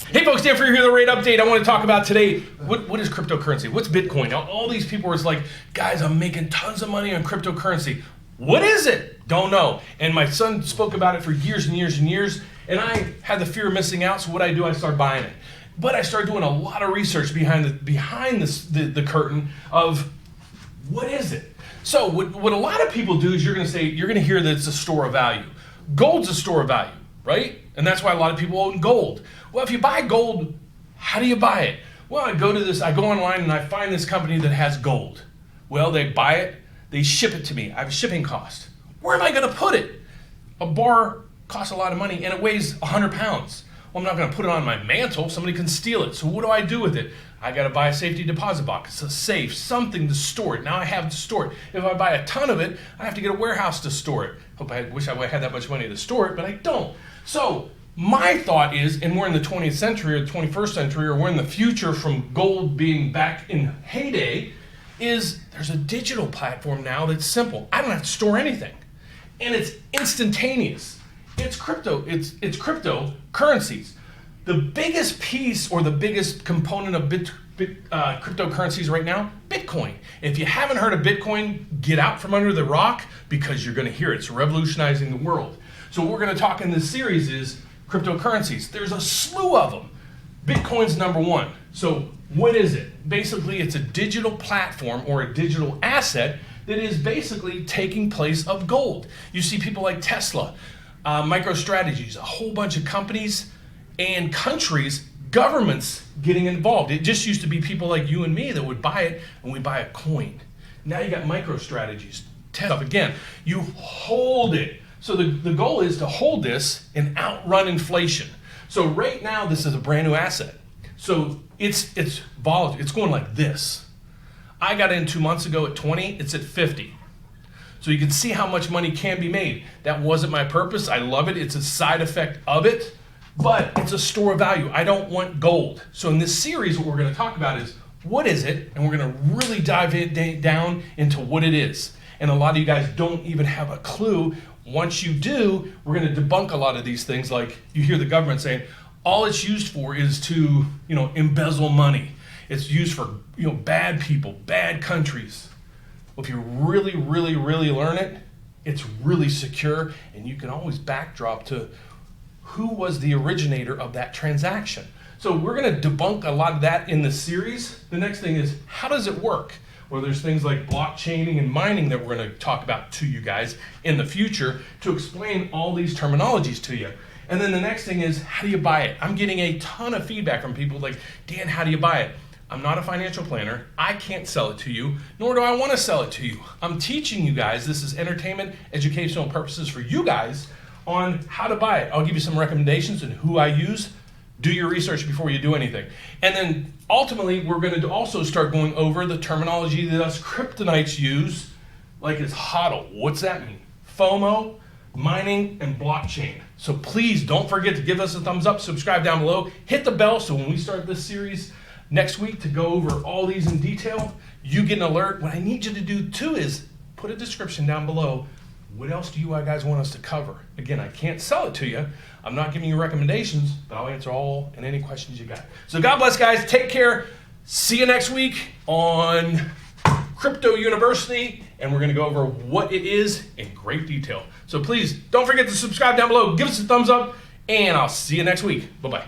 Hey folks, Dan Frio here, the rate update. I want to talk about today, what is cryptocurrency? What's Bitcoin? Now, all these people are like, guys, I'm making tons of money on cryptocurrency. What is it? Don't know. And my son spoke about it for years and years and years, and I had the fear of missing out, so what I do, I start buying it. But I started doing a lot of research behind the curtain of what is it? So what a lot of people do is you're going to hear that it's a store of value. Gold's a store of value, right? And that's why a lot of people own gold. Well, if you buy gold, how do you buy it? Well, I go online and I find this company that has gold. Well, they buy it, they ship it to me. I have a shipping cost. Where am I going to put it? A bar costs a lot of money and it weighs 100 pounds. Well, I'm not going to put it on my mantle. Somebody can steal it. So what do I do with it? I got to buy a safety deposit box, a safe, something to store it. Now I have to store it. If I buy a ton of it, I have to get a warehouse to store it. Wish I had that much money to store it, but I don't. So my thought is, and we're in the 20th century or the 21st century, or we're in the future from gold being back in heyday, is there's a digital platform now that's simple. I don't have to store anything. And it's instantaneous. It's cryptocurrencies. The biggest piece or the biggest component of cryptocurrencies right now, Bitcoin. If you haven't heard of Bitcoin, get out from under the rock because you're going to hear it. It's revolutionizing the world. So what we're going to talk in this series is cryptocurrencies. There's a slew of them. Bitcoin's number one. So what is it? Basically, it's a digital platform or a digital asset that is basically taking place of gold. You see people like Tesla, MicroStrategies, a whole bunch of companies and countries, governments getting involved. It just used to be people like you and me that would buy it and we buy a coin. Now you got MicroStrategies. Again, you hold it. So the goal is to hold this and outrun inflation. So right now this is a brand new asset. So it's volatile. It's going like this. I got in 2 months ago at 20, it's at 50. So you can see how much money can be made. That wasn't my purpose. I love it. It's a side effect of it, but it's a store of value. I don't want gold. So in this series, what we're going to talk about is what is it? And we're going to really dive down into what it is. And a lot of you guys don't even have a clue. Once you do, we're going to debunk a lot of these things. Like you hear the government saying, all it's used for is to, embezzle money. It's used for, bad people, bad countries. Well, if you really, really, really learn it, it's really secure, and you can always backdrop to who was the originator of that transaction. So we're going to debunk a lot of that in the series. The next thing is, how does it work? Well, there's things like blockchaining and mining that we're going to talk about to you guys in the future to explain all these terminologies to you. And then the next thing is, how do you buy it? I'm getting a ton of feedback from people like, Dan, how do you buy it? I'm not a financial planner. I can't sell it to you, nor do I want to sell it to you. I'm teaching you guys. This is entertainment, educational purposes for you guys on how to buy it. I'll give you some recommendations and who I use. Do your research before you do anything. And then ultimately, we're going to also start going over the terminology that us kryptonites use, like it's HODL. What's that mean? FOMO, mining, and blockchain. So please don't forget to give us a thumbs up, subscribe down below, hit the bell so when we start this series next week to go over all these in detail, you get an alert. What I need you to do too is put a description down below. What else do you guys want us to cover? Again, I can't sell it to you. I'm not giving you recommendations, but I'll answer all and any questions you got. So God bless, guys. Take care. See you next week on Crypto University, and we're going to go over what it is in great detail. So please don't forget to subscribe down below. Give us a thumbs up, and I'll see you next week. Bye-bye.